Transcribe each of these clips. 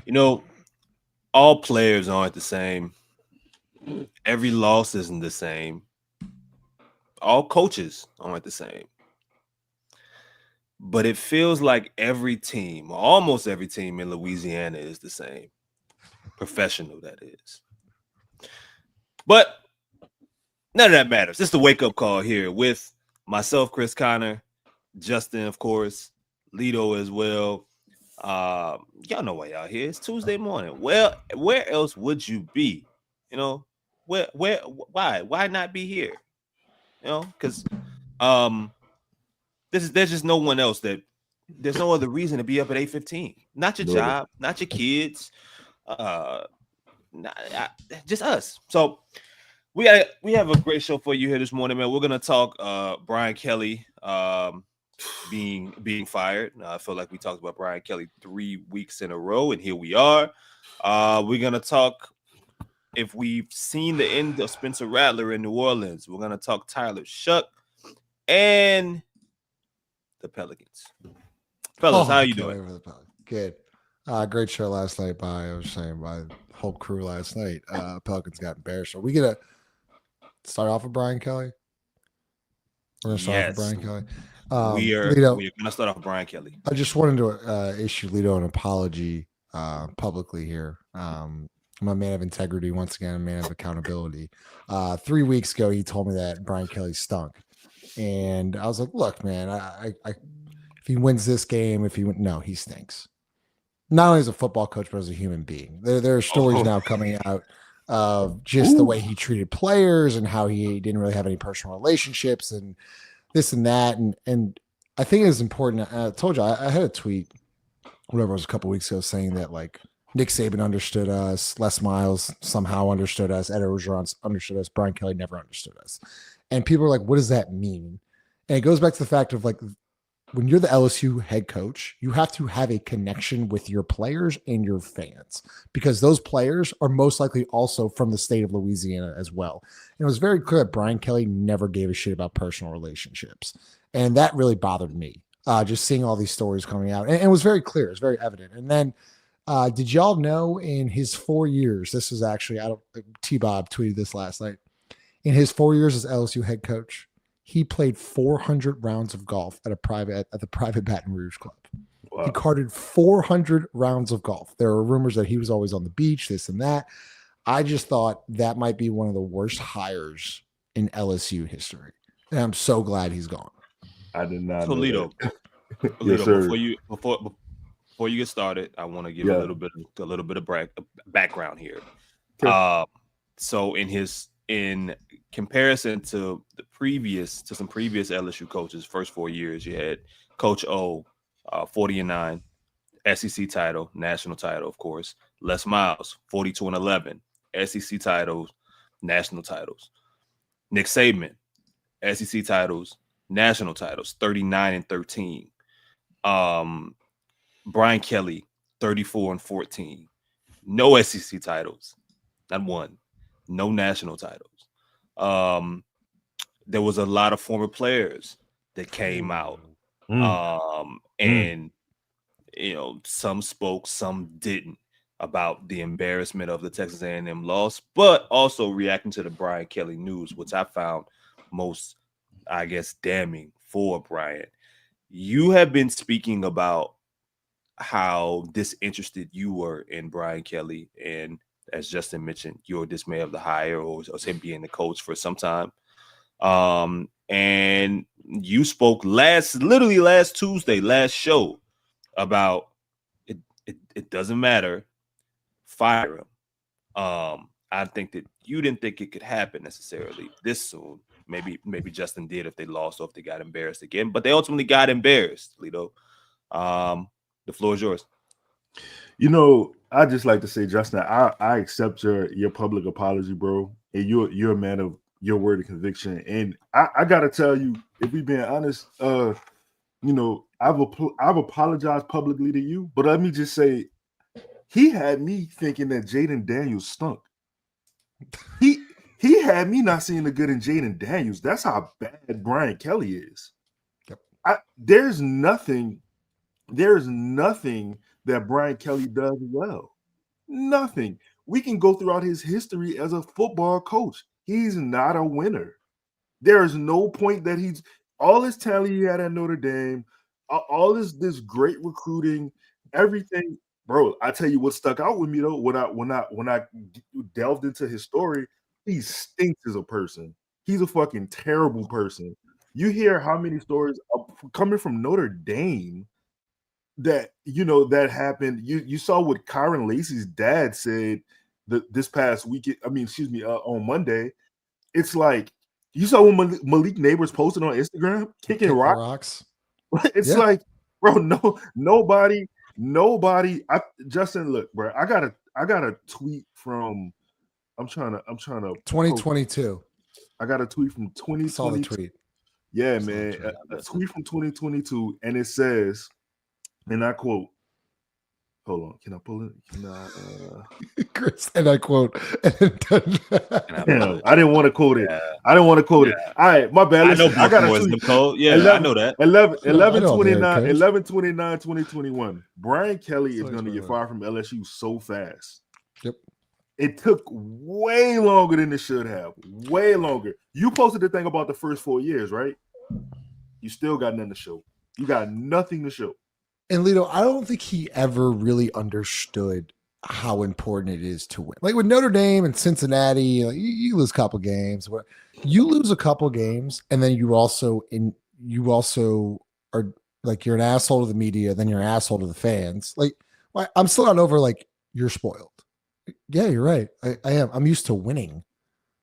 You know, all players aren't the same. Every loss isn't the same. All coaches aren't the same. But it feels like every team, or almost every team in Louisiana is the same. Professional, that is. But none of that matters. This is the wake-up call here with myself, Chris Connor, Justin, of course, Lido as well. Y'all know why y'all here. It's Tuesday morning. Well, where else would you be? You know, why not be here? You know, because there's just no one else there's no other reason to be up at 8:15. Not your job, not your kids, just us. So we have a great show for you here this morning, man. We're gonna talk Brian Kelly being fired. I feel like we talked about Brian Kelly 3 weeks in a row, and here we are. We're gonna talk if we've seen the end of Spencer Rattler in New Orleans. We're gonna talk Tyler Shough and the Pelicans. Fellas, how are you doing? Good. Great show last night by the whole crew last night. Pelicans got embarrassed. Are we gonna start off with Brian Kelly? We're gonna start off with Brian Kelly. We're gonna start off with Brian Kelly. I just wanted to issue Lido an apology publicly here. I'm a man of integrity, once again, a man of accountability. 3 weeks ago, he told me that Brian Kelly stunk. And I was like, look, man, I if he wins this game, he stinks. Not only as a football coach, but as a human being. There are stories now coming out of just the way he treated players and how he didn't really have any personal relationships and this and that. And I think it's important. I told you, I had a tweet, whatever it was a couple weeks ago, saying that like Nick Saban understood us, Les Miles somehow understood us, Ed Orgeron understood us, Brian Kelly never understood us. And people are like, what does that mean? And it goes back to the fact of like, when you're the LSU head coach, you have to have a connection with your players and your fans because those players are most likely also from the state of Louisiana as well. And it was very clear that Brian Kelly never gave a shit about personal relationships. And that really bothered me, just seeing all these stories coming out. And it was very clear. It was very evident. And then did y'all know in his 4 years, this was actually, T-Bob tweeted this last night, in his 4 years as LSU head coach, he played 400 rounds of golf at the private Baton Rouge club. Wow. He carted 400 rounds of golf. There were rumors that he was always on the beach, this and that. I just thought that might be one of the worst hires in LSU history. And I'm so glad he's gone. I did not know that. Yes, sir. Before you get started, I want to give a little bit of background here. Sure. So in comparison to some previous LSU coaches, first 4 years, you had Coach O, 40-9, SEC title, national title, of course. Les Miles, 42-11, SEC titles, national titles. Nick Saban, SEC titles, national titles, 39-13. Brian Kelly, 34-14. No SEC titles, not one. No national titles. There was a lot of former players that came out. And some spoke, some didn't about the embarrassment of the Texas A&M loss, but also reacting to the Brian Kelly news, which I found most, I guess, damning for Brian. You have been speaking about how disinterested you were in Brian Kelly, and as Justin mentioned, your dismay of the hire or him being the coach for some time. And you spoke literally last Tuesday, last show, about it doesn't matter, fire him. I think that you didn't think it could happen necessarily this soon. Maybe Justin did if they lost or if they got embarrassed again, but they ultimately got embarrassed. Lito, the floor is yours. I just like to say, Justin, I accept your public apology, bro, and you're a man of your word of conviction. And I gotta tell you, if we being honest, I've apologized publicly to you, but let me just say, he had me thinking that Jaden Daniels stunk. He had me not seeing the good in Jaden Daniels. That's how bad Brian Kelly is. Yep. There's nothing that Brian Kelly does well. Nothing. We can go throughout his history as a football coach. He's not a winner. There is no point that he's all this talent he had at Notre Dame, all this great recruiting, everything. Bro, I tell you what stuck out with me though, when I delved into his story, he stinks as a person. He's a fucking terrible person. You hear how many stories coming from Notre Dame that that happened. You saw what Kyron Lacey's dad said this past weekend. On Monday. It's like you saw when Malik Neighbors posted on Instagram kicking rocks. It's like, bro, nobody. Justin, look, bro. I got a tweet from. I'm trying to 2022. I got a tweet from 2022. Saw the tweet. Yeah, man. A tweet from 2022, and it says, and I quote. Hold on, can I pull it? Chris, and I quote. I didn't want to quote it. I didn't want to quote it. All right, my bad. Listen, I got a tweet. Yeah, 11, I know that. 11/29/2021. Brian Kelly is going to get fired from LSU so fast. Yep. It took way longer than it should have. Way longer. You posted the thing about the first 4 years, right? You still got nothing to show. You got nothing to show. And Lito, I don't think he ever really understood how important it is to win. Like with Notre Dame and Cincinnati, you lose a couple games. You lose a couple games, and then you also are like you're an asshole to the media, then you're an asshole to the fans. Like I'm still not over like you're spoiled. Yeah, you're right. I am. I'm used to winning.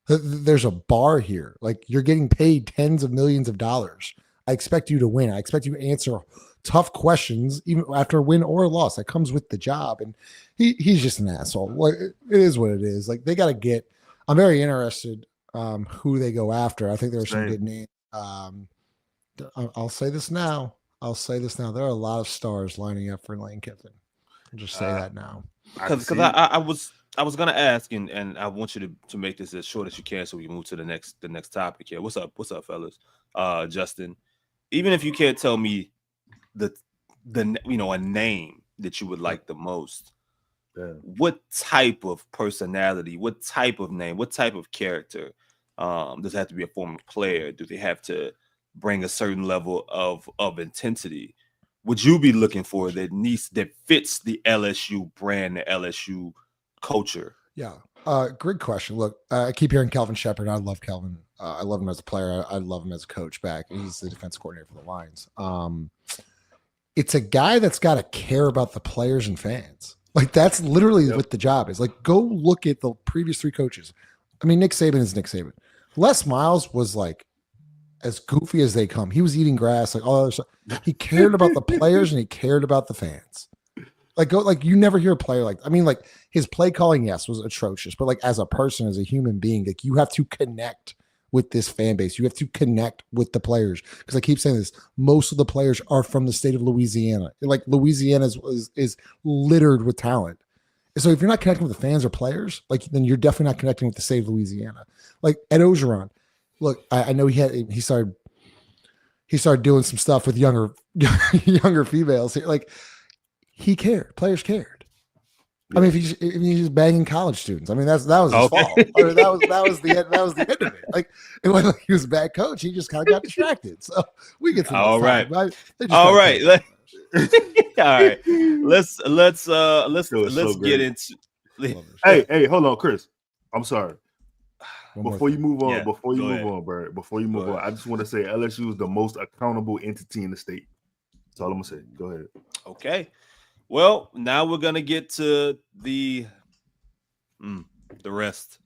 There's a bar here. Like you're getting paid tens of millions of dollars. I expect you to win. I expect you to answer tough questions, even after a win or a loss. That comes with the job. And he's just an asshole. Like, it is what it is. Like they got to get. I'm very interested who they go after. I think there are some good names. I'll say this now. There are a lot of stars lining up for Lane Kiffin. I'll just say that now. Because I was gonna ask, and I want you to make this as short as you can, so we can move to the next topic here. What's up, fellas? Justin, even if you can't tell me a name that you would like the most, what type of personality, what type of name, what type of character does it have to be? A former player? Do they have to bring a certain level of intensity? Would you be looking for that fits the LSU brand, the LSU culture? Yeah. Great question. Look, I keep hearing Kelvin Shepard. I love Kelvin. I love him as a player. I love him as a coach back. He's the defense coordinator for the Lions. It's a guy that's got to care about the players and fans. Like that's literally what the job is. Like go look at the previous three coaches. I mean, Nick Saban is Nick Saban. Les Miles was like as goofy as they come. He was eating grass, like all other stuff. He cared about the players and he cared about the fans. Like you never hear a player like his play calling, yes, was atrocious, but like as a person, as a human being, like you have to connect with this fan base. You have to connect with the players. Because I keep saying this, most of the players are from the state of Louisiana. Like Louisiana is littered with talent. So if you're not connecting with the fans or players, like then you're definitely not connecting with the state of Louisiana. Like Ed Ogeron, look, I know he started doing some stuff with younger females here. Like he cared, players cared. I mean, if he's banging college students, I mean that was his fault. I mean, that was the end of it. Like it wasn't like he was a bad coach. He just kind of got distracted. So we get to all right. All right. Let's get into. Hey, hold on, Chris. I'm sorry. Before you move on, bro. Before you move on, I just want to say LSU is the most accountable entity in the state. That's all I'm gonna say. Go ahead. Okay. Well, now we're gonna get to the rest.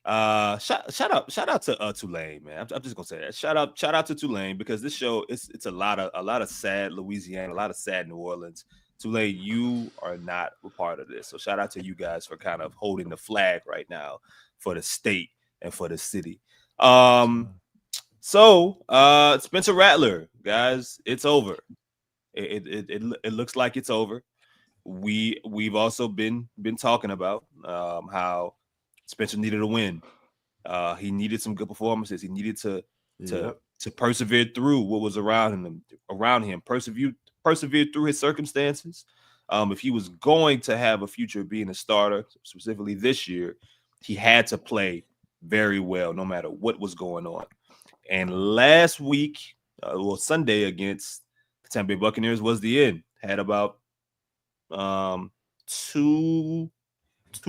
Shout out to Tulane, man. I'm just gonna say that. Shout out to Tulane, because this show it's a lot of sad Louisiana, a lot of sad New Orleans. Tulane, you are not a part of this, so shout out to you guys for kind of holding the flag right now for the state and for the city. So Spencer Rattler, guys, it's over. It looks like it's over. We've also been talking about how Spencer needed a win. He needed some good performances. He needed to persevere through what was around him. Persevere through his circumstances. If he was going to have a future being a starter, specifically this year, he had to play very well, no matter what was going on. And last week, Sunday against the Tampa Bay Buccaneers was the end. Had about two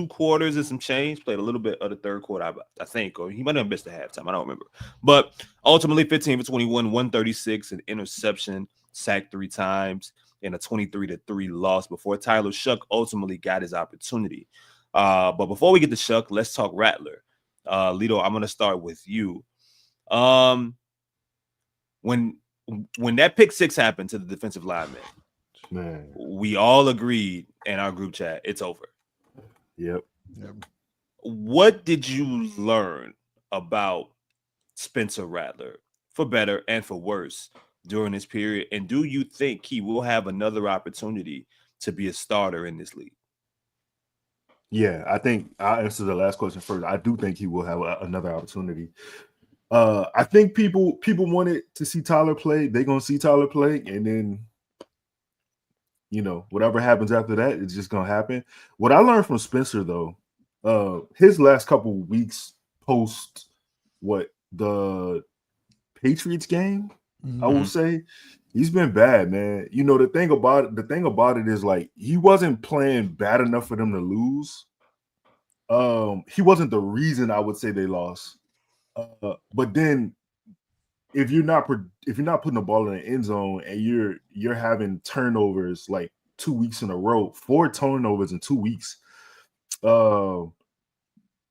quarters and some change. Played a little bit of the third quarter, I think, or he might have missed the halftime. I don't remember. But ultimately, 15 for 21, 136, an interception, sacked 3 times, and a 23-3 loss before Tyler Shough ultimately got his opportunity. But before we get to Shough, let's talk Rattler. Lito, I'm going to start with you. When that pick 6 happened to the defensive lineman, man, we all agreed in our group chat, it's over. Yep. What did you learn about Spencer Rattler, for better and for worse, during this period? And do you think he will have another opportunity to be a starter in this league? Yeah, I think I'll answer the last question first. I do think he will have another opportunity. I think people wanted to see Tyler play. They're going to see Tyler play, and then, whatever happens after that, it's just going to happen. What I learned from Spencer, though, his last couple of weeks post the Patriots game, I will say, he's been bad, man. The thing about it is, like, he wasn't playing bad enough for them to lose. He wasn't the reason I would say they lost. But then, if you're not putting the ball in the end zone and you're having turnovers like 2 weeks in a row, 4 turnovers in 2 weeks,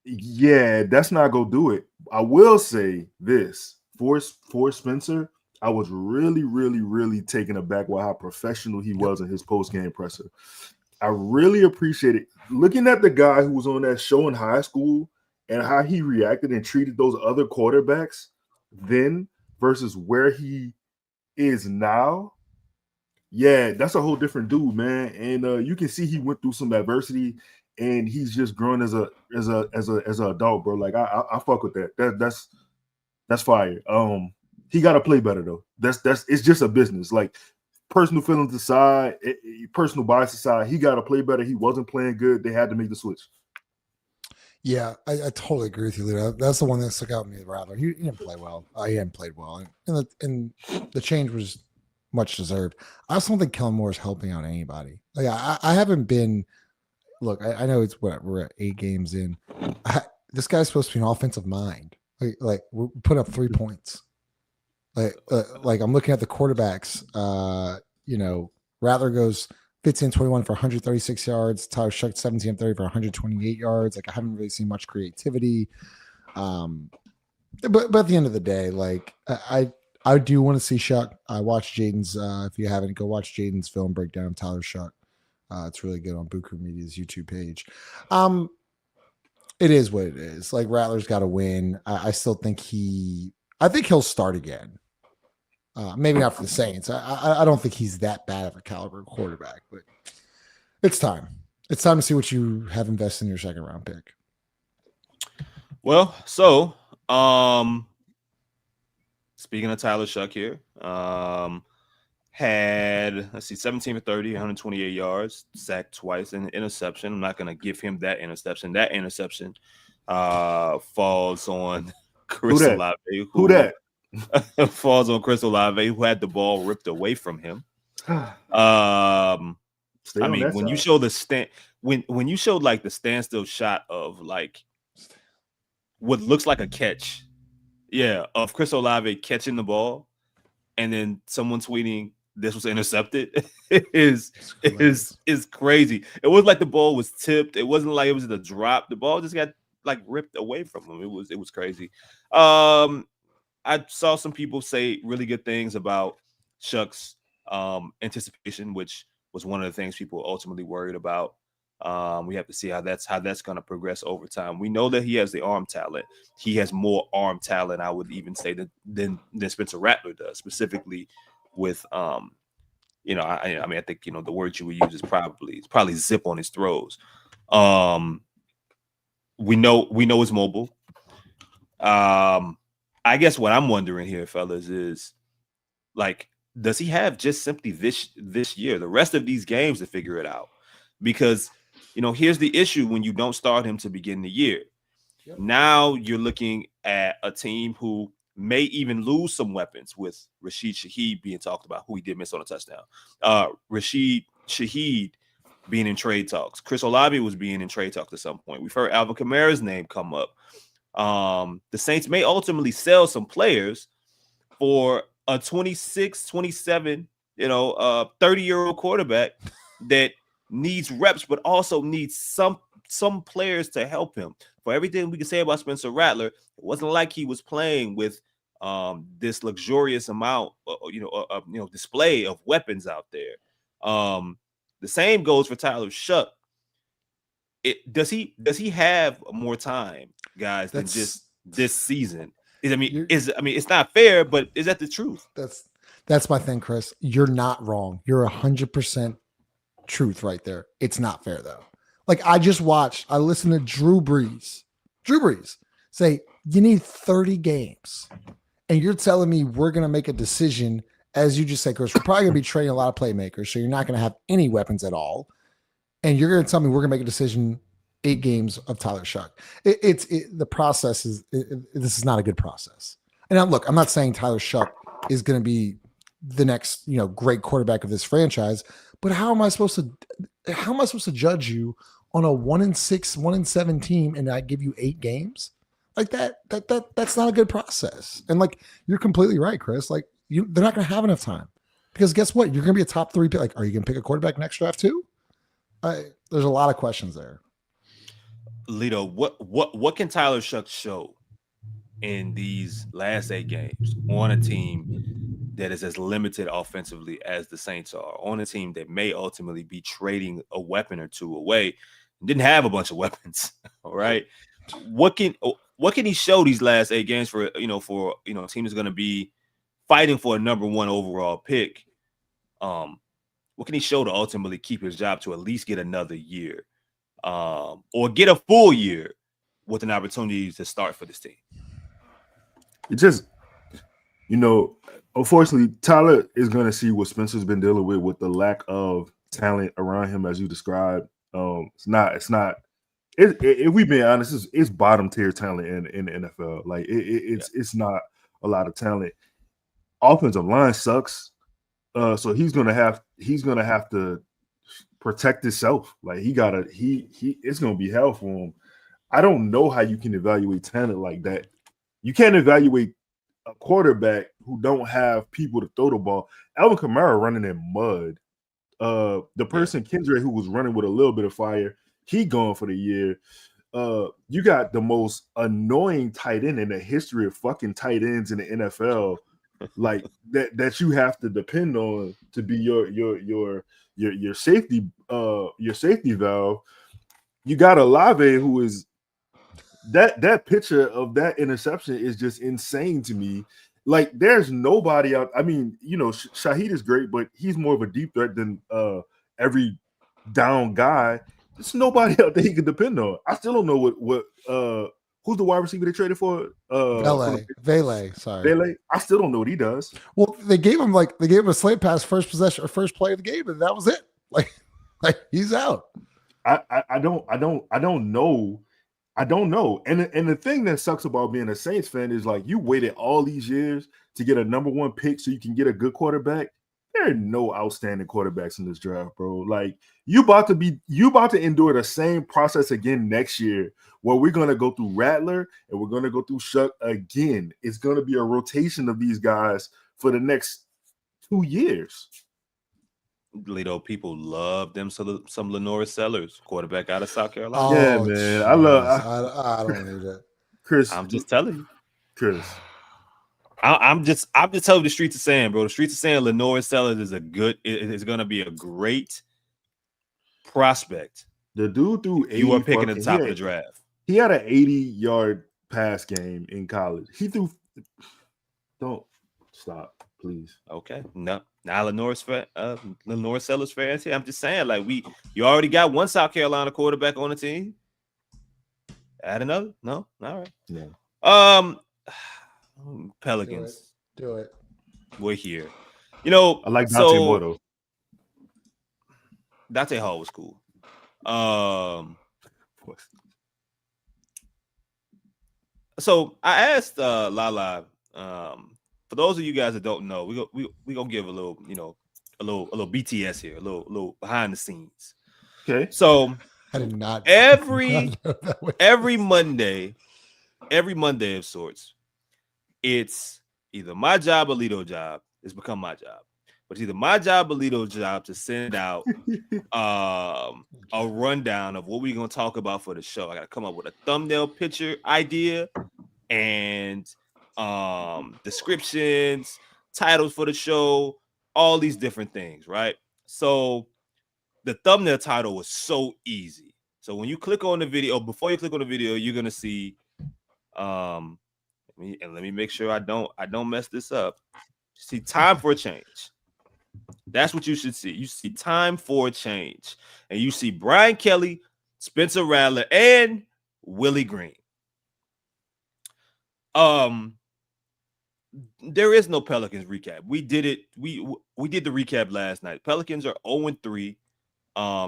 yeah, that's not gonna do it. I will say this for Spencer, I was really, really, really taken aback by how professional he was in his post-game presser. I really appreciate it. Looking at the guy who was on that show in high school and how he reacted and treated those other quarterbacks then versus where he is now, yeah, that's a whole different dude, man. And you can see he went through some adversity, and he's just grown as an adult, bro. Like I fuck with that. That's fire. He got to play better though. It's just a business. Like, personal feelings aside, personal bias aside, he got to play better. He wasn't playing good. They had to make the switch. Yeah, I totally agree with you, Lito. That's the one that stuck out to me, Rattler. He didn't play well. He hadn't played well, and the change was much deserved. I also don't think Kellen Moore is helping out anybody. Like, I haven't been. Look, I know it's we're at 8 games in. This guy's supposed to be an offensive mind. Like we put up 3 points. Like I'm looking at the quarterbacks. Rattler goes 15-21 for 136 yards. Tyler Shough 17-30 for 128 yards. Like, I haven't really seen much creativity. But at the end of the day, like, I do want to see Shough. I watched Jaden's. If you haven't, go watch Jaden's film breakdown of Tyler Shough. It's really good on Buku Media's YouTube page. It is what it is. Like, Rattler's got to win. I still think I think he'll start again. Maybe not for the Saints. I don't think he's that bad of a caliber quarterback, but it's time. It's time to see what you have invested in your second round pick. Well, so speaking of Tyler Shough here, had 17 for 30, 128 yards, sacked twice, and an interception. I'm not going to give him that interception. That interception falls on Chris Olave. Who that? Falls on Chris Olave, who had the ball ripped away from him. I mean, when you show the when you showed like the standstill shot of like what looks like a catch, of Chris Olave catching the ball, and then someone tweeting this was intercepted is crazy. It was like the ball was tipped. It wasn't like it was a drop. The ball just got like ripped away from him. It was crazy. I saw some people say really good things about Shough's anticipation, which was one of the things people ultimately worried about. We have to see how that's going to progress over time. We know that he has the arm talent. He has more arm talent, I would even say, than Spencer Rattler does, specifically with I mean, I think the word you would use is probably zip on his throws. We know it's mobile. I guess what I'm wondering here, fellas, is like, does he have just simply this year, the rest of these games to figure it out? Because, here's the issue when you don't start him to begin the year. Yep. Now you're looking at a team who may even lose some weapons with Rashid Shaheed being talked about, who he did miss on a touchdown. Rashid Shaheed being in trade talks. Chris Olave was being in trade talks at some point. We've heard Alvin Kamara's name come up. The Saints may ultimately sell some players for a 26, 27, 30-year-old quarterback that needs reps, but also needs some players to help him. For everything we can say about Spencer Rattler, it wasn't like he was playing with this luxurious amount, display of weapons out there. The same goes for Tyler Shough. Does he have more time, guys, than just this season? It's not fair, but is that the truth? That's my thing, Chris. You're not wrong. You're 100% truth right there. It's not fair though. Like, I listened to Drew Brees say you need 30 games, and you're telling me we're going to make a decision, as you just said, Chris. We're probably going to be trading a lot of playmakers, so you're not going to have any weapons at all. And you're going to tell me we're going to make a decision 8 games of Tyler Shough. The process is, this is not a good process. And now, look, I'm not saying Tyler Shough is going to be the next, great quarterback of this franchise, but how am I supposed to judge you on a 1-6, 1-7 team and I give you 8 games like that? That's not a good process. And like, you're completely right, Chris. Like, they're not going to have enough time, because guess what? You're going to be a top 3 pick. Like, are you going to pick a quarterback next draft too? There's a lot of questions there. Lito, what can Tyler Shough show in these last 8 games on a team that is as limited offensively as the Saints are, on a team that may ultimately be trading a weapon or two away, didn't have a bunch of weapons? All right, what can he show these last 8 games for a team that's going to be fighting for a number 1 overall pick? What can he show to ultimately keep his job, to at least get another year, or get a full year with an opportunity to start for this team? It just, unfortunately, Tyler is going to see what Spencer's been dealing with the lack of talent around him, as you described. It's not. If we've been honest, it's bottom tier talent in the NFL. Like, it's not a lot of talent. Offensive line sucks. So he's gonna have to protect himself. Like, it's gonna be hell for him. I don't know how you can evaluate talent like that. You can't evaluate a quarterback who don't have people to throw the ball. Alvin Kamara running in mud. The person Kendrick, who was running with a little bit of fire, he gone for the year. You got the most annoying tight end in the history of fucking tight ends in the NFL. Like that you have to depend on to be your safety valve. You got Olave, who is that picture of that interception is just insane to me. Like, there's nobody out. I mean, Shaheed is great, but he's more of a deep threat than every down guy. There's nobody out there he can depend on. I still don't know what who's the wide receiver they traded for? Vele. Sorry. Vele. I still don't know what he does. Well, they gave him a slant pass first possession or first play of the game, and that was it. Like he's out. I don't know. I don't know. And the thing that sucks about being a Saints fan is, like, you waited all these years to get a number 1 pick so you can get a good quarterback. There are no outstanding quarterbacks in this draft, bro. Like, you about to endure the same process again next year, where we're gonna go through Rattler and we're gonna go through Shough again. It's gonna be a rotation of these guys for the next 2 years. Lito, people love them. Some Lenore Sellers, quarterback out of South Carolina. Yeah, man. I love. I don't need it, Chris. I'm just telling you, Chris. I'm just telling you the streets are saying, bro. The streets are saying Lenore Sellers is going to be a great prospect. The dude threw 80. You are picking at the top of the draft. He had an 80-yard pass game in college. He threw. Don't stop, please. Okay, no. Now Lenore Sellers fans here. I'm just saying, like you already got one South Carolina quarterback on the team. Add another? No, all right. Yeah. Pelicans. Do it. We're here. You know, I like Dante Moore though. Dante Hall was cool. So I asked Lala. For those of you guys that don't know, we gonna give a little, a little BTS here, a little behind the scenes. Okay. So I did not every Monday of sorts, it's either my job or Lito's job. It's become my job. But it's either my job or Lito's job to send out a rundown of what we're going to talk about for the show. I got to come up with a thumbnail picture idea and descriptions, titles for the show, all these different things, right? So the thumbnail title was so easy. So when you click on the video, before you click on the video, you're going to see, let me make sure I don't mess this up. See, time for a change. That's what you should see. You see time for a change. And you see Brian Kelly, Spencer Rattler, and Willie Green. There is no Pelicans recap. We did it. We did the recap last night. Pelicans are 0-3.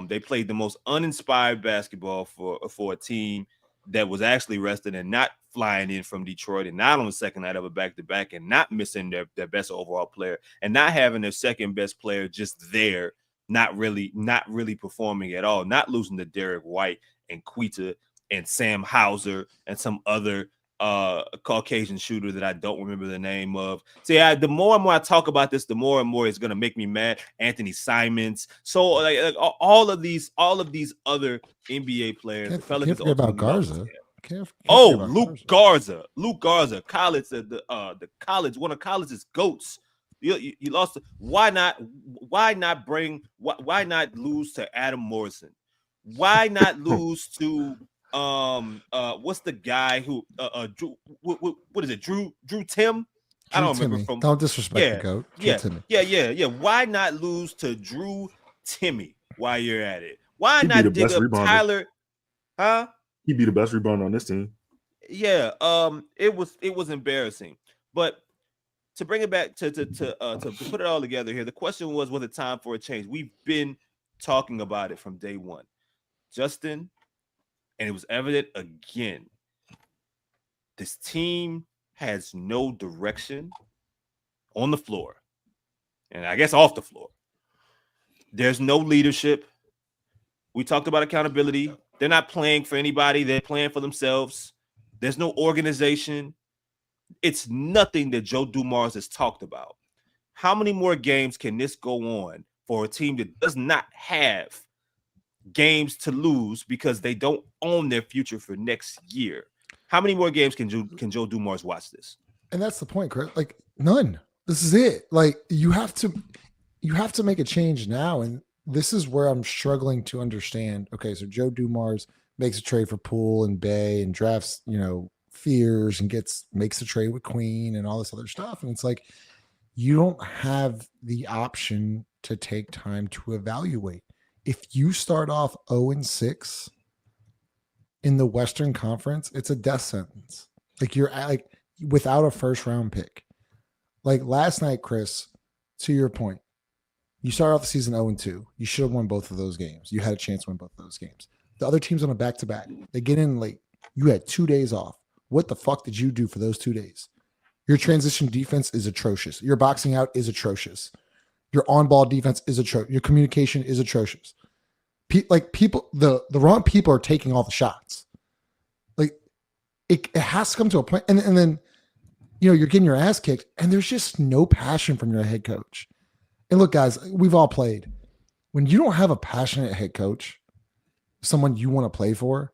They played the most uninspired basketball for a team that was actually rested and not flying in from Detroit and not on the second night of a back-to-back and not missing their best overall player and not having their second best player just there, not really performing at all, not losing to Derek White and Quita and Sam Hauser and some other Caucasian shooter that I don't remember the name of. See, the more and more I talk about this, the more and more it's gonna make me mad. Anthony Simons, so like all of these other NBA players. Can't forget about Garza. Luke Garza, college, the college, one of college's goats. You lost. Why not lose to Adam Morrison? Why not lose to what's the guy who Drew, what is it? Drew Tim? I don't remember from. Don't disrespect the GOAT. Yeah. Why not lose to Drew Timmy while you're at it? Why not dig up Tyler? Huh? He'd be the best rebounder on this team. Yeah. It was embarrassing. But to bring it back to put it all together here, the question was it time for a change? We've been talking about it from day one. Justin, and it was evident again, this team has no direction on the floor, and I guess off the floor. There's no leadership. We talked about accountability. They're not playing for anybody. They're playing for themselves. There's no organization. It's nothing that Joe Dumars has talked about. How many more games can this go on for a team that does not have games to lose because they don't own their future for next year? How many more games can Joe Dumars watch this? And that's the point, Chris. Like none. This is it. Like you have to make a change now, and this is where I'm struggling to understand. Okay, so Joe Dumars makes a trade for Poole and Bay and drafts, Fears and makes a trade with Queen and all this other stuff, and it's like you don't have the option to take time to evaluate. If you start off 0-6 in the Western Conference, it's a death sentence. Like you're without a first round pick. Like last night, Chris, to your point, you started off the season 0-2. You should have won both of those games. You had a chance to win both of those games. The other team's on a back-to-back. They get in late. You had 2 days off. What the fuck did you do for those 2 days? Your transition defense is atrocious. Your boxing out is atrocious. Your on-ball defense is atrocious. Your communication is atrocious. The wrong people are taking all the shots. Like it has to come to a point, and then you're getting your ass kicked, and there's just no passion from your head coach. And look, guys, we've all played. when you don't have a passionate head coach, someone you want to play for,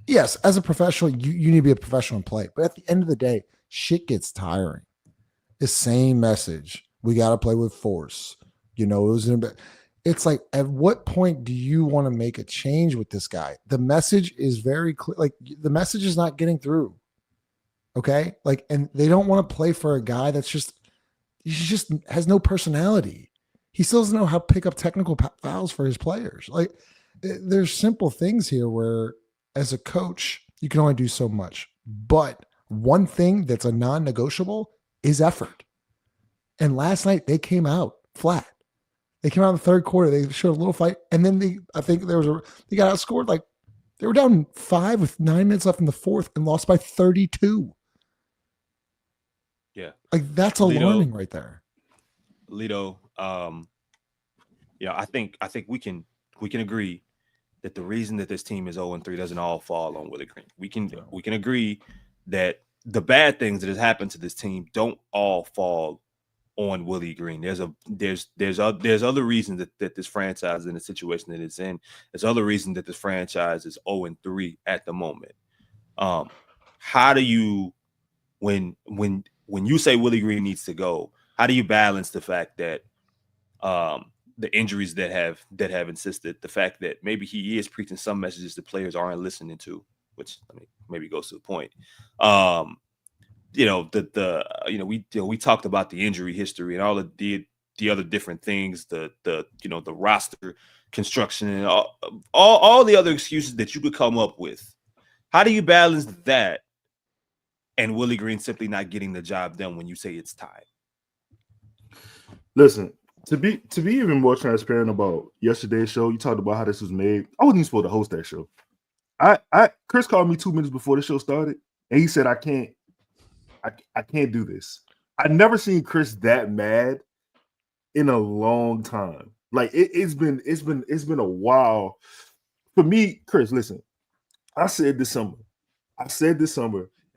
yes, as a professional, you need to be a professional and play. But at the end of the day, shit gets tiring. The same message. We got to play with force. It's like, at what point do you want to make a change with this guy? The message is very clear. Like, the message is not getting through. Okay. Like, and they don't want to play for a guy he just has no personality. He still doesn't know how to pick up technical fouls for his players. Like, there's simple things here where, as a coach, you can only do so much. But one thing that's a non-negotiable is effort. And last night they came out flat. They came out in the third quarter. They showed a little fight, and then they got outscored. Like, they were down 5 with 9 minutes left in the fourth and lost by 32. Yeah, like, that's alarming right there. Lito, I think we can agree that the reason that this team is 0-3 doesn't all fall on Willie Green. We can agree that the bad things that has happened to this team don't all fall on Willie Green. There's other reasons that this franchise is in the situation that it's in. There's other reasons that this franchise is 0-3 at the moment. How do you, when you say Willie Green needs to go, how do you balance the fact that the injuries that have insisted, the fact that maybe he is preaching some messages the players aren't listening to, which maybe goes to the point. We talked about the injury history and all of the other different things, the roster construction and all the other excuses that you could come up with. How do you balance that and Willie Green simply not getting the job done when you say it's time? Listen, to be even more transparent about yesterday's show, you talked about how this was made. I wasn't even supposed to host that show. Chris called me 2 minutes before the show started, and he said, I can't do this. I've never seen Chris that mad in a long time. Like, it's been a while for me. Chris, listen, I said this summer,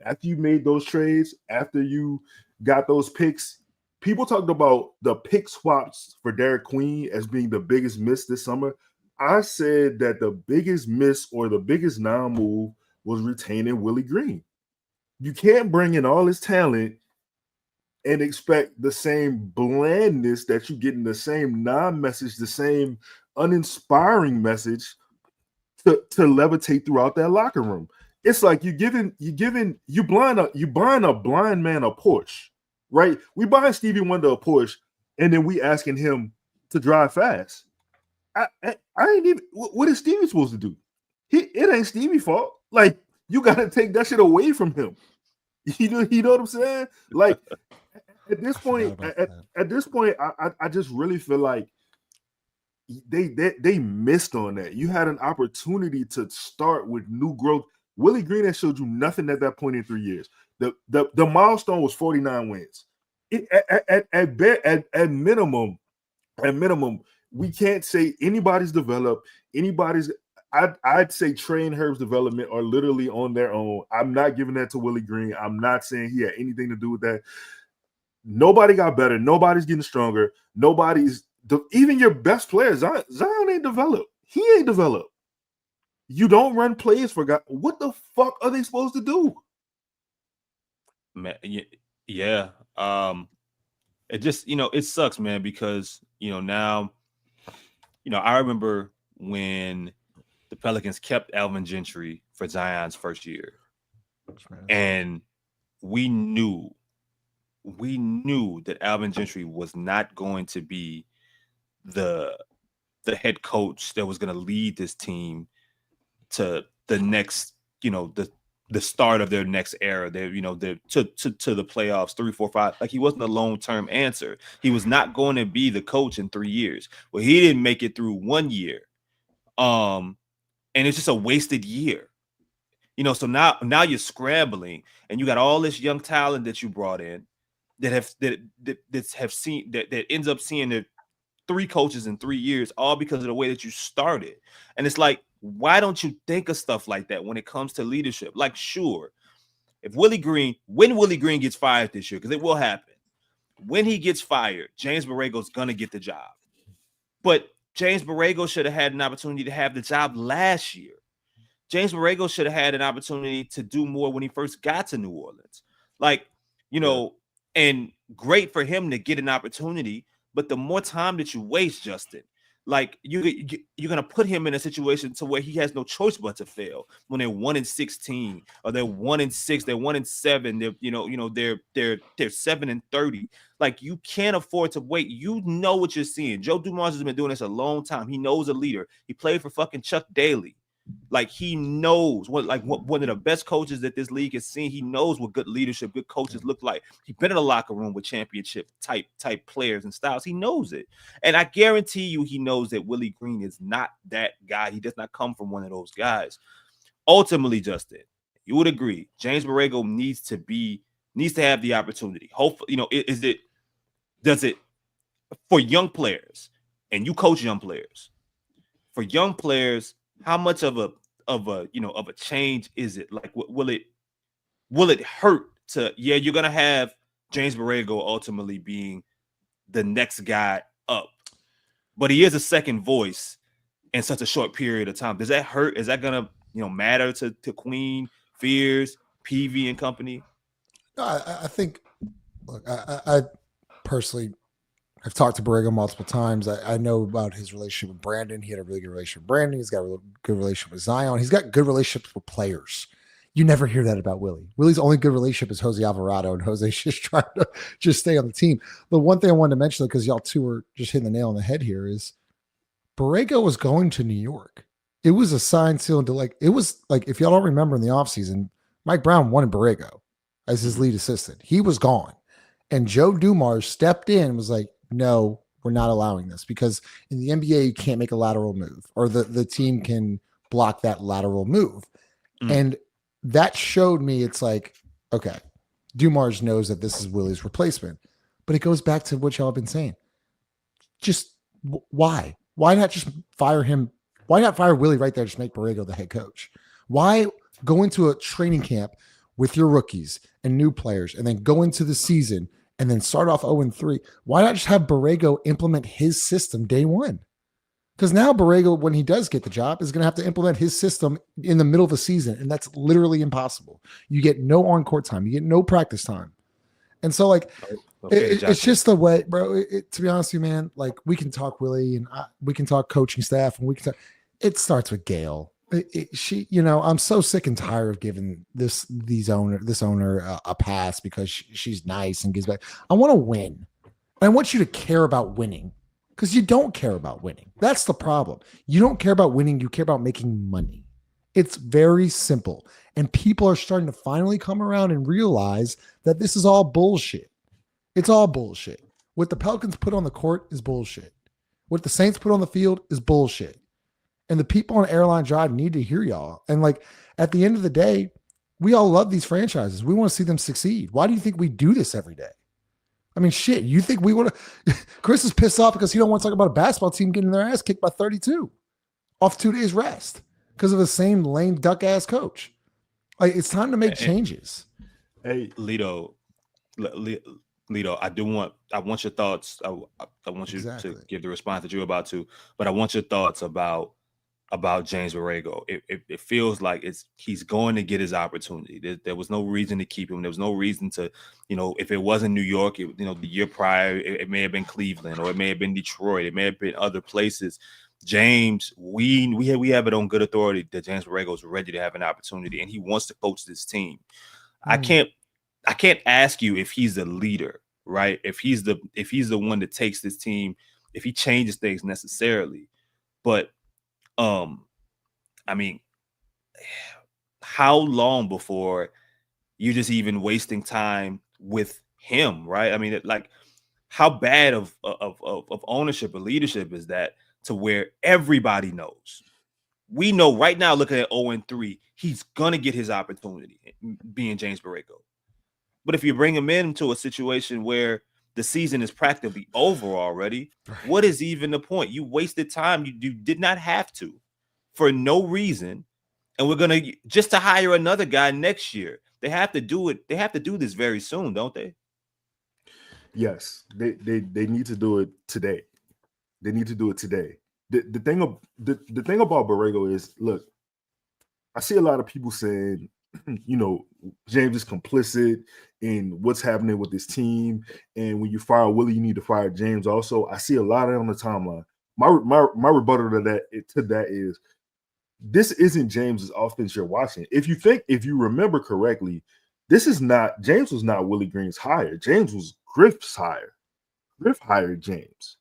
after you made those trades, after you got those picks, people talked about the pick swaps for Derek Queen as being the biggest miss this summer. I said that the biggest miss or the biggest non-move was retaining Willie Green. You can't bring in all this talent and expect the same blandness that you get in the same non-message, the same uninspiring message to levitate throughout that locker room. It's like you buying a blind man a Porsche, right? We buying Stevie Wonder a Porsche, and then we asking him to drive fast. I ain't even. What is Stevie supposed to do? It ain't Stevie's fault. Like, you got to take that shit away from him. You know what I'm saying? Like, at this point, I just really feel like they missed on that. You had an opportunity to start with new growth. Willie Green has showed you nothing at that point in 3 years. The milestone was 49 wins. At minimum, we can't say anybody's developed. I'd say Trey and Herb's development are literally on their own. I'm not giving that to Willie Green. I'm not saying he had anything to do with that. Nobody got better. Nobody's getting stronger. Even your best players, Zion ain't developed. He ain't developed. You don't run plays for God. What the fuck are they supposed to do? Man, yeah. It just, it sucks, man, because, now, I remember when the Pelicans kept Alvin Gentry for Zion's first year. And we knew that Alvin Gentry was not going to be the head coach that was going to lead this team to the next, the start of their next era. To the playoffs, 3, 4, 5. Like, he wasn't a long-term answer. He was not going to be the coach in 3 years. Well, he didn't make it through 1 year. And it's just a wasted year. So now you're scrambling, and you got all this young talent that you brought in that ends up seeing the 3 coaches in 3 years, all because of the way that you started. And it's like, why don't you think of stuff like that when it comes to leadership? Like, sure, when Willie Green gets fired this year, because it will happen, when he gets fired, James Borrego's gonna get the job. But James Borrego should have had an opportunity to have the job last year. James Borrego should have had an opportunity to do more when he first got to New Orleans. Like, and great for him to get an opportunity, but the more time that you waste, Justin, like you're gonna put him in a situation to where he has no choice but to fail when they're 1-16 or they're 1-6, they're 1-7, they're 7-30. Like, you can't afford to wait. You know what you're seeing. Joe Dumars has been doing this a long time. He knows a leader. He played for fucking Chuck Daly. Like, he knows what one of the best coaches that this league has seen. He knows what good leadership, good coaches look like. He's been in a locker room with championship type players and styles. He knows it. And I guarantee you he knows that Willie Green is not that guy. He does not come from one of those guys. Ultimately, Justin, you would agree, James Borrego needs to have the opportunity. Hopefully, does it for young players, and you coach young players, for young players, how much of a change is it? Like, will it hurt to, you're gonna have James Borrego ultimately being the next guy up, but he is a second voice in such a short period of time. Does that hurt? Is that gonna matter to Queen, Fears, PV and company? I think, look, I personally, I've talked to Borrego multiple times. I know about his relationship with Brandon. He had a really good relationship with Brandon. He's got a really good relationship with Zion. He's got good relationships with players. You never hear that about Willie. Willie's only good relationship is Jose Alvarado, and Jose's just trying to just stay on the team. The one thing I wanted to mention, though, because y'all two were just hitting the nail on the head here, is Borrego was going to New York. It was a sign sealed to, like, it was like, if y'all don't remember in the offseason, Mike Brown wanted Borrego as his lead assistant. He was gone. And Joe Dumars stepped in and was like, no, we're not allowing this, because in the NBA, you can't make a lateral move, or the team can block that lateral move. And that showed me, it's like, okay, Dumars knows that this is Willie's replacement, but it goes back to what y'all have been saying. Just why? Why not just fire him? Why not fire Willie right there? Just make Borrego the head coach. Why go into a training camp with your rookies and new players and then go into the season and then start off 0-3? Why not just have Borrego implement his system day one? Because now Borrego, when he does get the job, is going to have to implement his system in the middle of the season, and that's literally impossible. You get no on-court time. You get no practice time. And so, like, it's just the way, bro. To be honest with you, man, like, we can talk Willie, and we can talk coaching staff, and we can talk. It starts with Gail. I'm so sick and tired of giving this owner a pass because she's nice and gives back. I want to win. And I want you to care about winning, because you don't care about winning. That's the problem. You don't care about winning. You care about making money. It's very simple. And people are starting to finally come around and realize that this is all bullshit. It's all bullshit. What the Pelicans put on the court is bullshit. What the Saints put on the field is bullshit. And the people on Airline Drive need to hear y'all. And, like, at the end of the day, we all love these franchises. We want to see them succeed. Why do you think we do this every day? I mean, shit, you think we want to? Chris is pissed off because he don't want to talk about a basketball team getting their ass kicked by 32 off 2 days rest because of the same lame duck ass coach. Like, it's time to make changes. Hey, Lito, I want your thoughts. I want you to give the response that you're about to, but I want your thoughts about James Borrego. It feels like he's going to get his opportunity. There was no reason to keep him. There was no reason to, if it wasn't New York, the year prior, it may have been Cleveland, or it may have been Detroit. It may have been other places. James, we have it on good authority that James Borrego is ready to have an opportunity, and he wants to coach this team. I can't ask you if he's the leader, right? If he's the one that takes this team, if he changes things necessarily, but I mean, how long before you're just even wasting time with him, right? I mean, like, how bad of ownership or leadership is that, to where everybody knows? We know right now, looking at 0-3, he's gonna get his opportunity, being James Borrego. But if you bring him into a situation where the season is practically over already, what is even the point? You wasted time. You did not have to, for no reason. And we're going to just to hire another guy next year. They have to do it. They have to do this very soon, don't they? Yes, they need to do it today. They need to do it today. the thing about Borrego is, look, I see a lot of people saying, James is complicit in what's happening with this team, and when you fire Willie, you need to fire James also. I see a lot of it on the timeline. My rebuttal to that is, this isn't James's offense you're watching. If you remember correctly, James was not Willie Green's hire. James was Griff's hire. Griff hired James,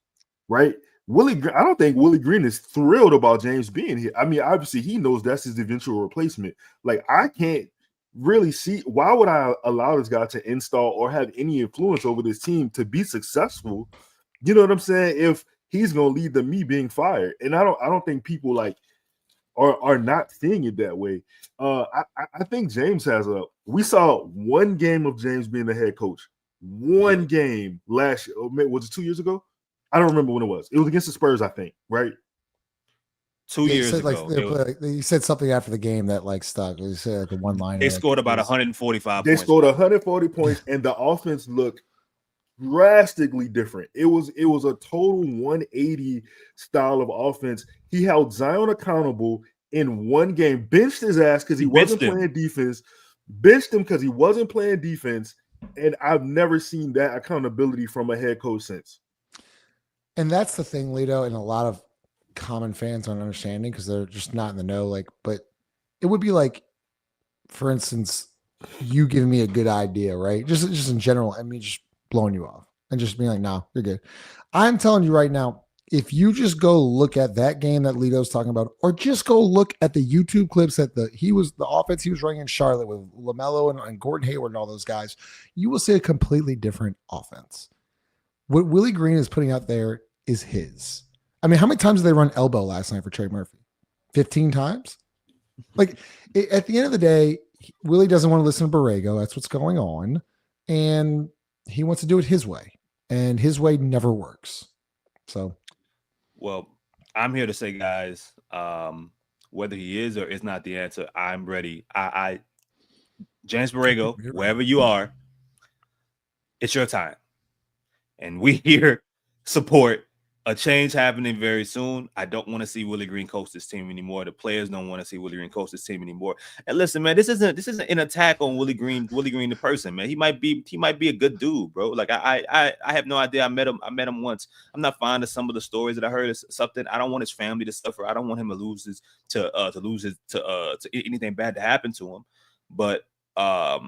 right? I don't think Willie Green is thrilled about James being here. I mean, obviously he knows that's his eventual replacement. Like, I can't really see, why would I allow this guy to install or have any influence over this team to be successful? You know what I'm saying? If he's going to lead to me being fired. And I don't think people are not seeing it that way. I think James we saw one game of James being the head coach. One game last year. Was it 2 years ago? I don't remember when it was. It was against the Spurs, I think, right? 2 years ago. He said something after the game that stuck. He said the one line. They scored about 145 points. They scored 140 points, and the offense looked drastically different. It was a total 180 style of offense. He held Zion accountable in one game, benched his ass because he wasn't playing defense, benched him because he wasn't playing defense, and I've never seen that accountability from a head coach since. And that's the thing, Lito, and a lot of common fans aren't understanding because they're just not in the know. But it would be like, for instance, you giving me a good idea, right? Just in general, I mean, just blowing you off and just being like, no, you're good. I'm telling you right now, if you just go look at that game that Lito's talking about, or just go look at the YouTube clips that the offense he was running in Charlotte with LaMelo and Gordon Hayward and all those guys, you will see a completely different offense. What Willie Green is putting out there is his. I mean, how many times did they run elbow last night for Trey Murphy? 15 times? At the end of the day, Willie doesn't want to listen to Borrego. That's what's going on. And he wants to do it his way. And his way never works. So. Well, I'm here to say, guys, whether he is or is not the answer, I'm ready. James Borrego, wherever you are, it's your time. And we here support a change happening very soon. I don't want to see Willie Green coach this team anymore. The players don't want to see Willie Green coach this team anymore. And listen, man, this isn't an attack on Willie Green the person, man. He might be a good dude, bro. Like I have no idea. I met him once. I'm not fond of some of the stories that I heard. Something I don't want his family to suffer. I don't want him to lose anything bad to happen to him. But I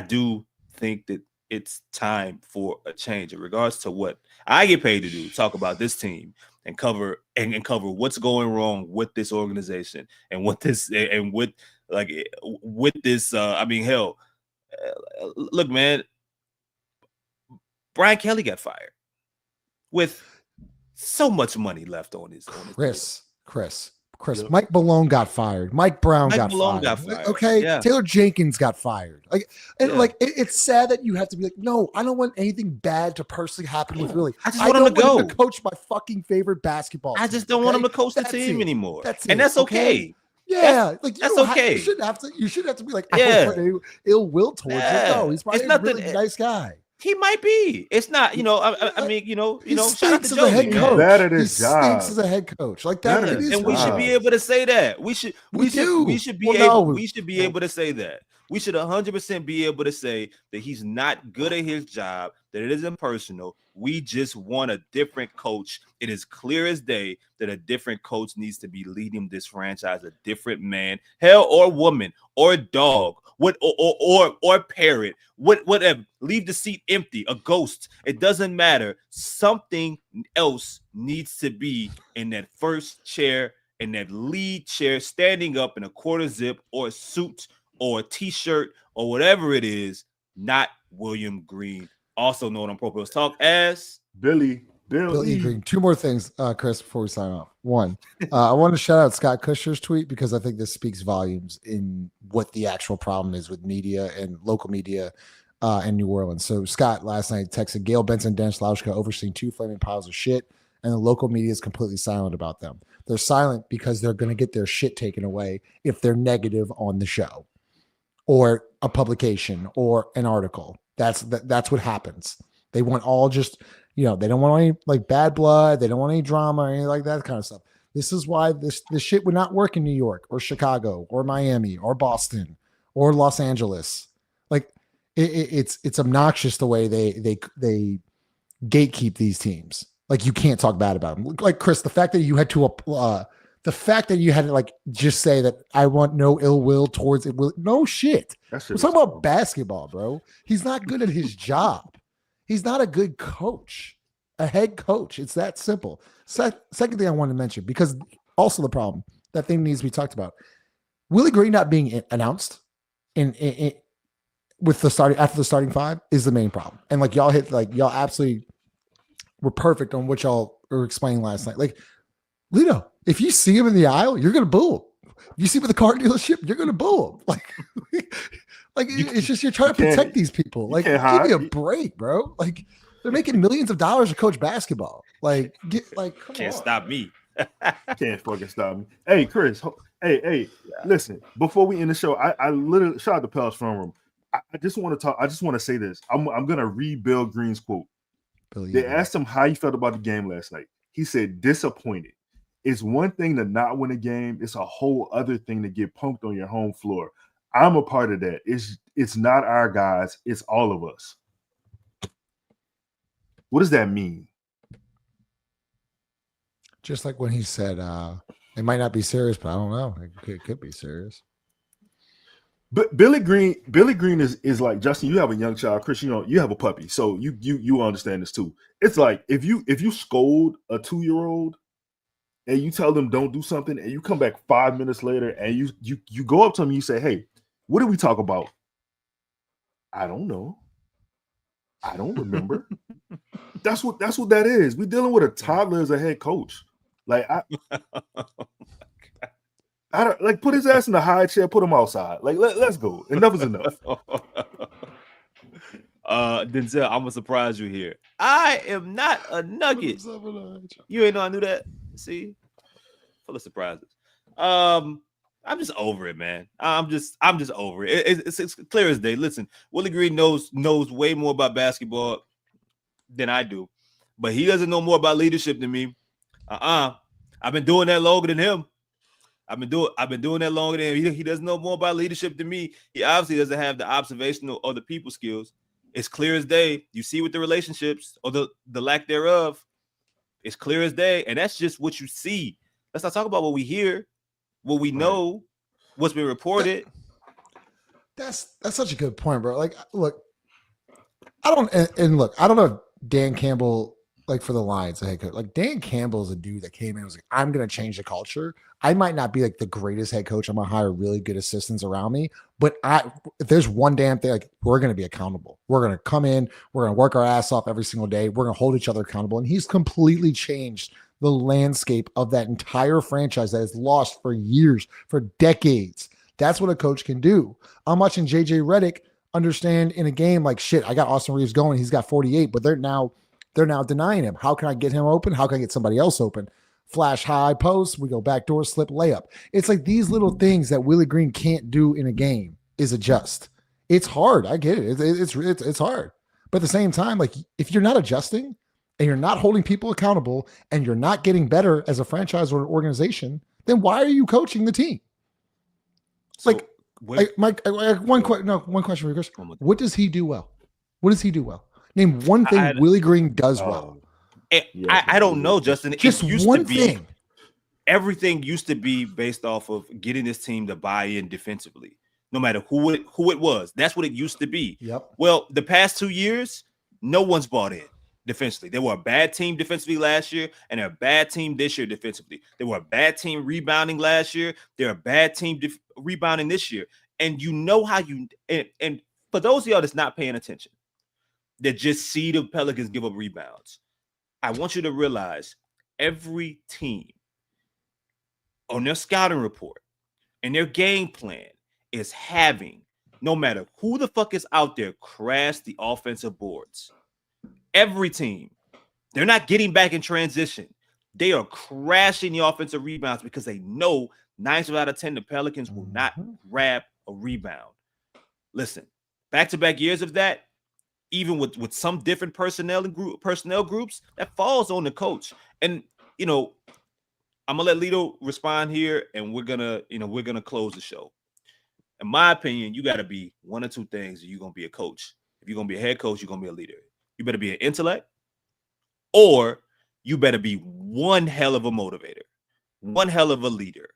do think that it's time for a change in regards to what I get paid to do, talk about this team and cover what's going wrong with this organization and with this. I mean, hell, look, man, Brian Kelly got fired with so much money left on his Chris. Yep. Mike Malone got fired. Mike Brown got fired. Okay, yeah. Taylor Jenkins got fired. It's sad that you have to be like, no, I don't want anything bad to personally happen with Willie. I just want him to go. To coach my fucking favorite basketball team. I just don't want him to coach the team anymore. That's okay. Yeah, that's okay. You shouldn't have to be like, I don't want ill will towards it. No, he's probably a really nice guy. He might be. It's not, I mean, shout out to Joe, head coach. That it is job. He stinks as a head coach. Like that. And we should be able to say that. We should be able to say that. We should 100% be able to say that he's not good at his job, that it isn't personal. We just want a different coach. It is clear as day that a different coach needs to be leading this franchise, a different man, hell, or woman, or dog, or parrot, whatever. Leave the seat empty, a ghost. It doesn't matter. Something else needs to be in that first chair, in that lead chair, standing up in a quarter zip or a suit or a t-shirt or whatever it is, not William Green, also known on Pro Pros Talk as Billy Green. Two more things, Chris, before we sign off. One, I want to shout out Scott Kushner's tweet because I think this speaks volumes in what the actual problem is with media and local media in New Orleans. So Scott last night texted Gail Benson, Dennis Lauschka overseeing 2 flaming piles of shit, and the local media is completely silent about them. They're silent because they're going to get their shit taken away if they're negative on the show or a publication or an article. That's what happens. They want all just You know, they don't want any like bad blood. They don't want any drama or anything like that kind of stuff. This is why this shit would not work in New York or Chicago or Miami or Boston or Los Angeles. Like it's obnoxious the way they gatekeep these teams. Like you can't talk bad about them. Like Chris, the fact that you had to like just say that I want no ill will towards it. No shit. We're talking about basketball, bro. He's not good at his job. He's not a good coach, a head coach. It's that simple. Second thing I wanted to mention, because also the problem, that thing needs to be talked about. Willie Green not being announced with the starting after the starting five is the main problem. And like y'all absolutely were perfect on what y'all were explaining last night. Like Lito, if you see him in the aisle, you're gonna boo him. If you see him at the car dealership, you're gonna boo him. It's just you're trying to protect these people. Like, give me a break, bro. Like they're making millions of dollars to coach basketball. Like, can't stop me. Can't fucking stop me. Hey, Chris. Hey, listen. Before we end the show, I literally shout out to Pell's Phone Room. I just want to talk. I just want to say this. I'm gonna read Bill Green's quote. They asked him how he felt about the game last night. He said, disappointed. It's one thing to not win a game. It's a whole other thing to get punked on your home floor. I'm a part of that. It's not our guys. It's all of us. What does that mean? Just like when he said, it might not be serious, but I don't know. It could be serious. But Billy Green is like, Justin, you have a young child. Chris, you have a puppy. So you understand this too. It's like if you scold a 2-year-old and you tell them don't do something and you come back 5 minutes later and you go up to them and you say, hey, what did we talk about? I don't know. I don't remember. That's what that is. We're dealing with a toddler as a head coach. Like I don't like put his ass in the high chair, put him outside. Like let's go. Enough is enough. Denzel, I'm gonna surprise you here. I am not a Nugget. You ain't know I knew that. See, full of surprises. I'm just over it, man. I'm just over it. It's clear as day. Listen, Willie Green knows way more about basketball than I do, but he doesn't know more about leadership than me. I've been doing that longer than him. I've been doing that longer than him. He doesn't know more about leadership than me. He obviously doesn't have the observational or the people skills. It's clear as day. You see with the relationships or the lack thereof. It's clear as day, and that's just what you see. Let's not talk about what we hear, what we know, what's been reported. That's such a good point, bro. Like, look, I don't know if Dan Campbell, like for the Lions, the head coach, like Dan Campbell is a dude that came in and was like, I'm going to change the culture. I might not be like the greatest head coach. I'm going to hire really good assistants around me, but if there's one damn thing, like we're going to be accountable. We're going to come in, we're going to work our ass off every single day. We're going to hold each other accountable. And he's completely changed the landscape of that entire franchise that has lost for years, for decades. That's what a coach can do. I'm watching JJ Redick understand in a game like, shit, I got Austin Reeves going. He's got 48, but they're now denying him. How can I get him open? How can I get somebody else open? Flash high post, we go backdoor slip layup. It's like these little things that Willie Green can't do in a game is adjust. It's hard. I get it. It's hard. But at the same time, like if you're not adjusting and you're not holding people accountable and you're not getting better as a franchise or an organization, then why are you coaching the team? So one question for you, Chris. What does he do well? What does he do well? Name one thing Willie Green does well. I don't know, Justin. Just one thing. Everything used to be based off of getting this team to buy in defensively, no matter who it was. That's what it used to be. Yep. Well, the past 2 years, no one's bought in defensively. They were a bad team defensively last year, and they're a bad team this year defensively. They were a bad team rebounding last year. They're a bad team rebounding this year. And you know how and for those of y'all that's not paying attention, that just see the Pelicans give up rebounds, I want you to realize every team on their scouting report and their game plan is having, no matter who the fuck is out there, crash the offensive boards. Every team. They're not getting back in transition. They are crashing the offensive rebounds because they know 9 out of 10 the Pelicans will not grab a rebound. Listen, back-to-back years of that, even with some different personnel groups, that falls on the coach. And I'm gonna let Lito respond here, and we're gonna close the show. In my opinion, you got to be one or two things. You're gonna be a coach. If you're gonna be a head coach, you're gonna be a leader. You better be an intellect, or you better be one hell of a motivator, one hell of a leader,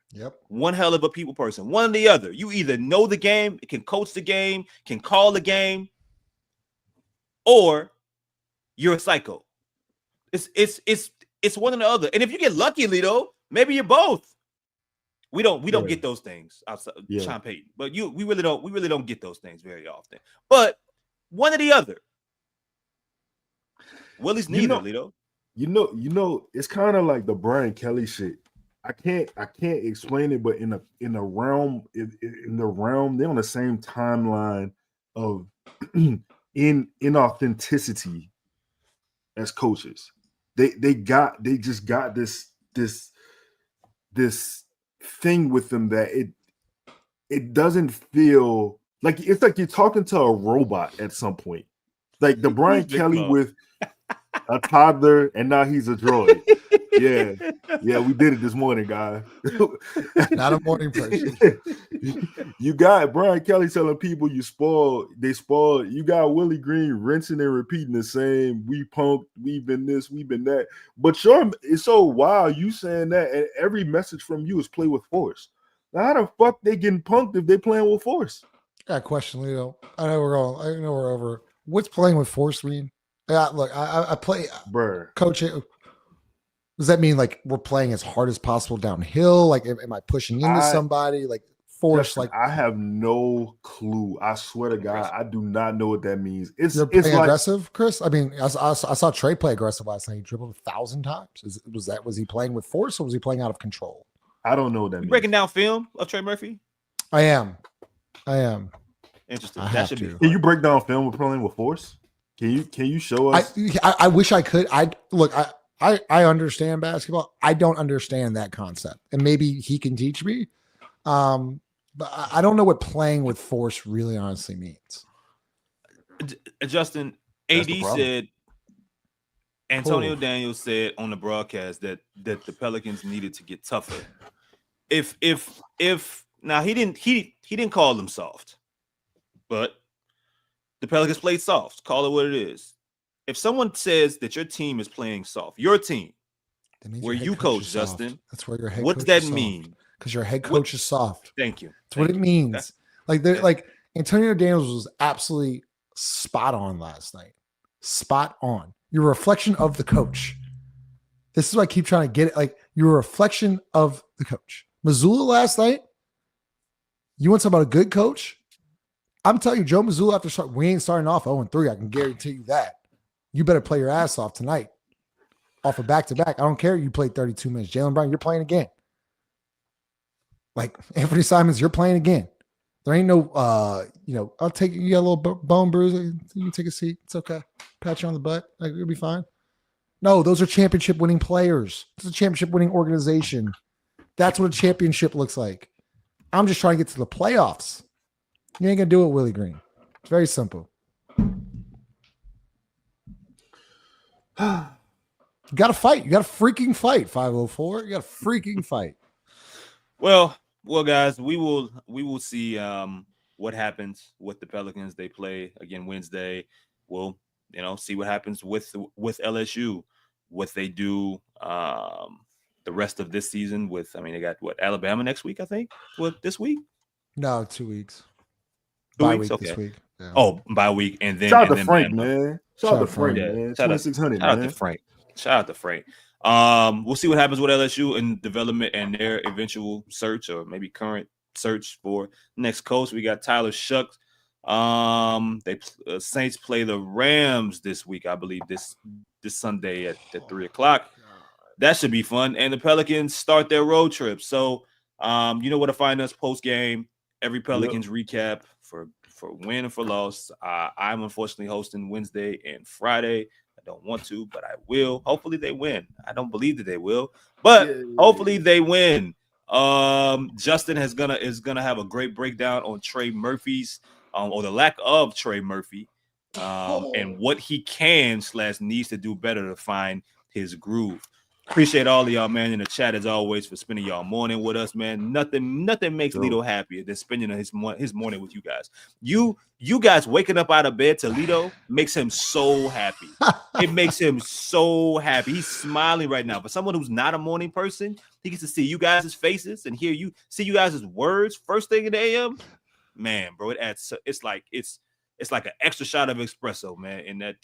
one hell of a people person. One or the other. You either know the game, can coach the game, can call the game, or you're a psycho. It's one or the other. And if you get lucky, Lito, maybe you're both. We don't get those things outside Sean Payton, but we really don't get those things very often. But one or the other. Willie's neither, Lito. It's kind of like the Brian Kelly shit. I can't explain it, but in the realm, they're on the same timeline of inauthenticity as coaches. They just got this thing with them that it doesn't feel like, it's like you're talking to a robot at some point. Like the Brian Kelly with a toddler, and now he's a droid. Yeah, we did it this morning, guys. Not a morning person. You got Brian Kelly telling people they spoiled. You got Willie Green rinsing and repeating the same. We punked, we've been this, we've been that. But sure, it's so wild you saying that, and every message from you is play with force. Now, how the fuck they getting punked if they playing with force? Got a question, Lito. I know we're over. What's playing with force mean? Look, I play, coach. Does that mean like we're playing as hard as possible downhill? Like, am I pushing into somebody? Like force? Justin, like I have no clue. I swear to God, I do not know what that means. It's like aggressive, Chris. I mean, I saw Trey play aggressive last night. He dribbled 1,000 times. Was he playing with force, or was he playing out of control? I don't know what that means. Breaking down film of Trey Murphy. I am. Interesting. That should be. Can you break down film with playing with force? Can you show us? I wish I could. I understand basketball. I don't understand that concept, and maybe he can teach me. But I don't know what playing with force really honestly means. Justin, AD said, Antonio Daniels said on the broadcast that the Pelicans needed to get tougher. If now he didn't call them soft, but the Pelicans played soft. Call it what it is. If someone says that your team is playing soft, your team, where you coach, Justin, that's where your head. What does that mean? Because your head coach is soft. Thank you. That's what it means. Like Antonio Daniels was absolutely spot on last night. Spot on. You're a reflection of the coach. This is why I keep trying to get it. Like, you're a reflection of the coach. Mazzulla last night. You want to talk about a good coach? I'm telling you, Joe Mazzulla, we ain't starting off 0-3. I can guarantee you that. You better play your ass off tonight. Off a back-to-back. I don't care. You played 32 minutes. Jaylen Brown, you're playing again. Like, Anthony Simons, you're playing again. There ain't no, I'll take you. You got a little bone bruise. You can take a seat. It's okay. Pat you on the butt. Like, you'll be fine. No, those are championship-winning players. It's a championship-winning organization. That's what a championship looks like. I'm just trying to get to the playoffs. You ain't going to do it, Willie Green. It's very simple. You got to fight. You got to freaking fight, 504. You got to freaking fight. Well, guys, we will see what happens with the Pelicans. They play again Wednesday. We'll see what happens with LSU, what they do the rest of this season. They got Alabama next week, I think. What, this week? No, 2 weeks. 2 weeks, okay. This week. Yeah. Oh, bye week, and then shout out to Frank, man. Shout out to Frank, man. 2600, man. Shout out to Frank. Shout out to Frank. We'll see what happens with LSU in development and their eventual search, or maybe current search for next coach. We got Tyler Shough. Saints play the Rams this week, I believe, this Sunday at 3:00. That should be fun. And the Pelicans start their road trip. So you know where to find us post game. Every Pelicans recap for win and for loss. I'm unfortunately hosting Wednesday and Friday. I don't want to, but I will. Hopefully they win. I don't believe that they will, but hopefully they win. Justin is gonna have a great breakdown on Trey Murphy's or the lack of Trey Murphy and what he can / needs to do better to find his groove. Appreciate all of y'all, man, in the chat as always for spending y'all morning with us, man. Nothing makes Lito happier than spending his morning with you guys. You guys waking up out of bed to Lito makes him so happy. It makes him so happy. He's smiling right now. For someone who's not a morning person, he gets to see you guys' faces and see you guys' words first thing in the AM. Man, bro, it adds. It's like an extra shot of espresso, man, in that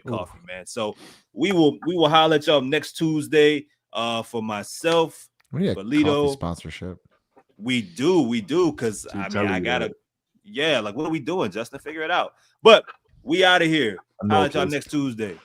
coffee, man. So we will holler at y'all next Tuesday. For myself, for Lito sponsorship. We do, because I gotta, like, what are we doing, Justin? Figure it out. But we out of here. Holler at y'all next Tuesday.